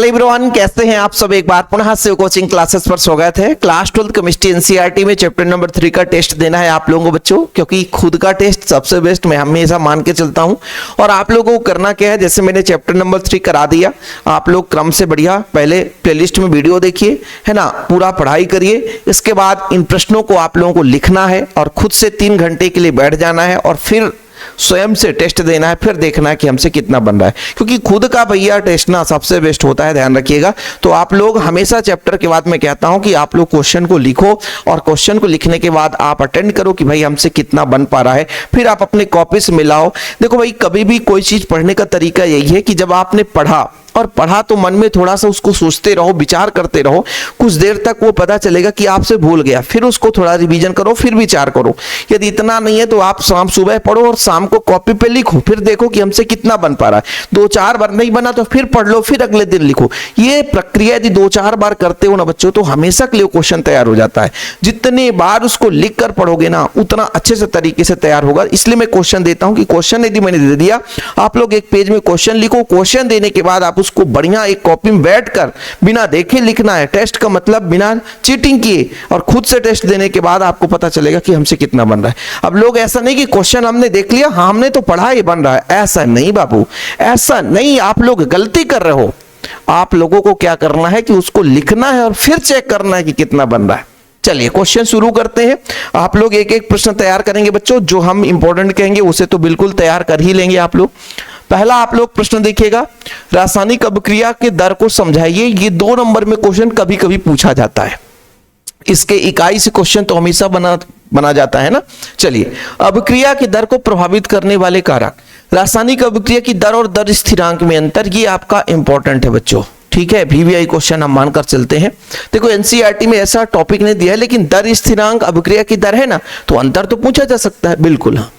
Everyone, कैसे हैं आप सब। एक बार पुनः शिव कोचिंग क्लासेस पर स्वागत है। क्लास 12 केमिस्ट्री एनसीईआरटी में चैप्टर नंबर 3 का टेस्ट देना है आप लोगों को बच्चों, क्योंकि खुद का टेस्ट सबसे बेस्ट मैं हमेशा मान के चलता हूं। और आप लोगों को करना क्या है, जैसे मैंने चैप्टर नंबर 3 करा दिया, आप लोग क्रम से बढ़िया पहले प्लेलिस्ट में वीडियो देखिए, है ना, पूरा पढ़ाई करिए। इसके बाद इन प्रश्नों को आप लोगों को लिखना है और खुद से 3 घंटे के लिए बैठ जाना है और फिर स्वयं से टेस्ट देना है, फिर देखना है कि हमसे कितना बन रहा है, क्योंकि खुद का भैया टेस्ट ना सबसे बेस्ट होता है, ध्यान रखिएगा। तो आप लोग हमेशा चैप्टर के बाद मैं कहता हूं कि आप लोग क्वेश्चन को लिखो और क्वेश्चन को लिखने के बाद आप अटेंड करो कि भाई हमसे कितना बन पा रहा है, फिर आप अपने कॉपी से मिलाओ। देखो भाई, कभी भी कोई चीज पढ़ने का तरीका यही है कि जब आपने पढ़ा और पढ़ा तो मन में थोड़ा सा उसको सोचते रहो, विचार करते रहो, कुछ देर तक वो पता चलेगा कि आपसे भूल गया, फिर उसको थोड़ा रिवीजन करो, फिर विचार करो। यदि इतना नहीं है तो आप शाम सुबह पढ़ो और शाम को कॉपी पे लिखो, फिर देखो कि हमसे कितना बन पा रहा है। 2-4 बार नहीं बना तो फिर पढ़ लो, फिर अगले दिन लिखो। ये प्रक्रिया यदि 2-4 बार करते हो ना बच्चों, तो हमेशा के लिए क्वेश्चन तैयार हो जाता है। जितने बार उसको लिख कर पढ़ोगे ना, उतना अच्छे से तरीके से तैयार होगा। इसलिए मैं क्वेश्चन देता हूं कि क्वेश्चन यदि मैंने दे दिया, आप लोग एक पेज में क्वेश्चन लिखो। क्वेश्चन देने के बाद आप उसको बढ़िया एक कॉपी में बैठकर बिना देखे लिखना है। टेस्ट का मतलब बिना चीटिंग किए, और खुद से टेस्ट देने के बाद आपको पता चलेगा कि हमसे कितना बन रहा है। अब लोग ऐसा नहीं कि क्वेश्चन हमने देख लिया, हाँ हमने तो पढ़ा, ये बन रहा है, ऐसा नहीं बाबू, ऐसा नहीं। आप लोग गलती कर रहे हो। आप लोगों को क्या करना है कि उसको लिखना है और फिर चेक करना है कि कितना बन रहा है। चलिए क्वेश्चन शुरू करते हैं। आप लोग एक एक प्रश्न तैयार करेंगे बच्चों, जो हम इंपॉर्टेंट कहेंगे उसे तो बिल्कुल तैयार कर ही लेंगे आप लोग। पहला आप लोग प्रश्न देखिएगा, रासायनिक अभिक्रिया के दर को समझाइए। ये 2 नंबर में क्वेश्चन कभी कभी पूछा जाता है। इसके इकाई से क्वेश्चन तो हमेशा बना जाता है ना। चलिए, अभिक्रिया की दर को प्रभावित करने वाले कारक, रासायनिक अभिक्रिया की दर और दर स्थिरांक में अंतर, ये आपका इंपॉर्टेंट है बच्चों, ठीक है। वीवीआई क्वेश्चन हम मानकर चलते हैं। देखो एनसीईआरटी में ऐसा टॉपिक नहीं दिया है, लेकिन दर स्थिरांक अभिक्रिया की दर है ना, तो अंतर तो पूछा जा सकता है, बिल्कुल हाँ।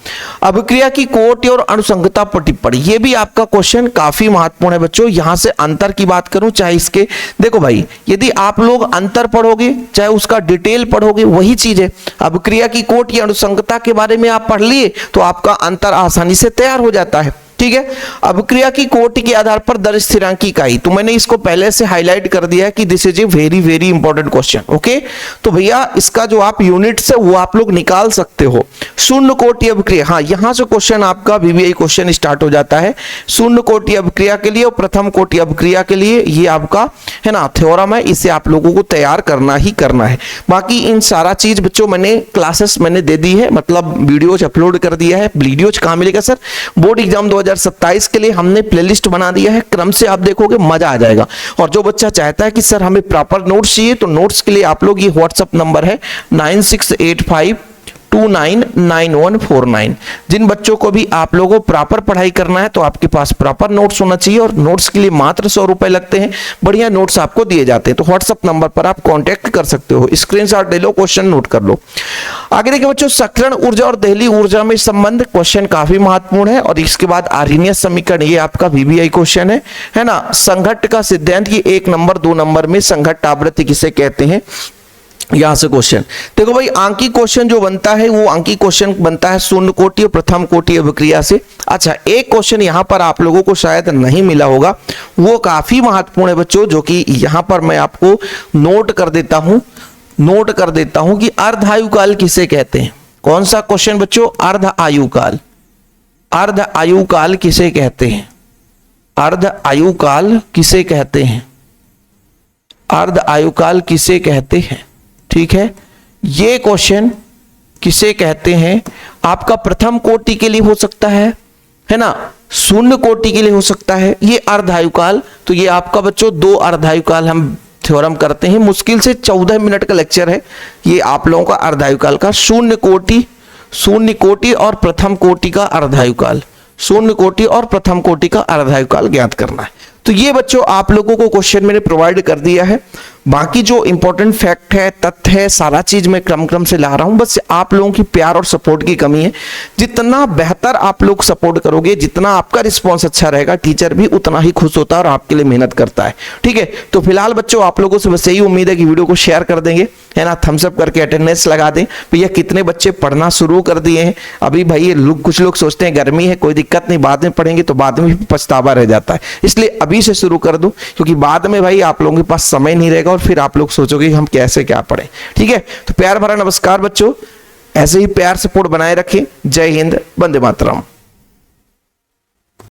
अभिक्रिया की कोटि और अनुसंगता पर टिप्पणी, ये भी आपका क्वेश्चन काफी महत्वपूर्ण है बच्चों। यहां से अंतर की बात करूं, चाहे इसके, देखो भाई, यदि आप लोग अंतर पढ़ोगे चाहे उसका डिटेल पढ़ोगे, वही चीज है। अभिक्रिया की कोटि या अनुसंगता के बारे में आप पढ़ लिए तो आपका अंतर आसानी से तैयार हो जाता है, ठीक है। अभिक्रिया की कोटि के आधार पर दर स्थिरांक की इकाई, तो मैंने इसको पहले से हाईलाइट कर दिया है कि this is a very very important question, okay. तो भैया इसका जो आप यूनिट्स है वो आप लोग निकाल सकते हो। शून्य कोटि अभिक्रिया, हाँ यहां से क्वेश्चन आपका वीवीआई क्वेश्चन स्टार्ट हो जाता है। शून्य कोटि अभिक्रिया के लिए और प्रथम कोटि अभिक्रिया के लिए ये आपका है ना थ्योरम है, इसे आप लोगों को तैयार करना ही करना है। बाकी इन सारा चीज बच्चों मैंने क्लासेस मैंने दे दी है, मतलब वीडियोज अपलोड कर दिया है। वीडियोज कहां मिलेगा सर? बोर्ड एग्जाम 2027 के लिए हमने प्लेलिस्ट बना दिया है, क्रम से आप देखोगे मजा आ जाएगा। और जो बच्चा चाहता है कि सर हमें प्रॉपर नोट्स चाहिए, तो नोट्स के लिए आप लोग, ये व्हाट्सएप नंबर है 9685299149। जिन बच्चों को भी आप लोगों को प्रॉपर पढ़ाई करना है तो आपके पास प्रॉपर नोट्स होना चाहिए, और नोट्स के लिए मात्र 100 रुपए लगते हैं। बढ़िया नोट्स आपको दिए जाते हैं, तो व्हाट्सएप नंबर पर आप कांटेक्ट कर सकते हो, स्क्रीनशॉट ले लो, क्वेश्चन नोट कर लो। आगे देखिए बच्चों, सक्रण ऊर्जा और दहली ऊर्जा में संबंध, क्वेश्चन काफी महत्वपूर्ण है। और इसके बाद आर्हेनियस समीकरण, ये आपका वीवीआई क्वेश्चन है ना। संघट्ट का सिद्धांत, ये 1 नंबर 2 नंबर में संघट्ट आवृत्ति किसे कहते हैं, यहां से क्वेश्चन। देखो भाई, आंकी क्वेश्चन जो बनता है वो आंकी क्वेश्चन बनता है शून्य कोटि और प्रथम कोटि अभिक्रिया से। अच्छा, एक क्वेश्चन यहां पर आप लोगों को शायद नहीं मिला होगा, वो काफी महत्वपूर्ण है बच्चों, जो कि यहां पर मैं आपको नोट कर देता हूं कि अर्ध आयुकाल किसे कहते हैं। कौन सा क्वेश्चन बच्चों? अर्ध आयुकाल। अर्ध आयुकाल किसे कहते हैं? अर्ध आयुकाल किसे कहते हैं? अर्ध आयुकाल किसे कहते हैं, ठीक है। ये क्वेश्चन किसे कहते हैं? आपका प्रथम कोटि के लिए हो सकता है ना, शून्य कोटि के लिए हो सकता है ये अर्धायुकाल। तो ये आपका बच्चों 2 अर्धायुकाल हम थ्योरम करते हैं, मुश्किल से 14 मिनट का लेक्चर है ये आप लोगों का अर्धायुकाल का। शून्य कोटि और प्रथम कोटि का अर्धायुकाल, शून्य कोटि और प्रथम कोटि का अर्धायुकाल ज्ञात करना है। तो ये बच्चों आप लोगों को क्वेश्चन मैंने प्रोवाइड कर दिया है। बाकी जो इंपॉर्टेंट फैक्ट है, तथ्य है, सारा चीज मैं क्रम से ला रहा हूं, बस आप लोगों की प्यार और सपोर्ट की कमी है। जितना बेहतर आप लोग सपोर्ट करोगे, जितना आपका रिस्पॉन्स अच्छा रहेगा, टीचर भी उतना ही खुश होता है और आपके लिए मेहनत करता है। ठीक है, तो फिलहाल बच्चों आप लोगों से बस यही उम्मीद है कि वीडियो को शेयर कर देंगे, है ना, थम्स अप करके अटेंडेंस लगा दें। भैया कितने बच्चे पढ़ना शुरू कर दिए हैं अभी? भाई कुछ लोग सोचते हैं गर्मी है कोई दिक्कत नहीं, बाद में पढ़ेंगे, तो बाद में भी पछतावा रह जाता है। इसलिए अभी से शुरू कर दो, क्योंकि बाद में भाई आप लोगों के पास समय नहीं रहेगा और फिर आप लोग सोचोगे हम कैसे क्या पढ़ें। ठीक है, तो प्यार भरा नमस्कार बच्चों, ऐसे ही प्यार सपोर्ट बनाए रखें। जय हिंद, वंदे मातरम।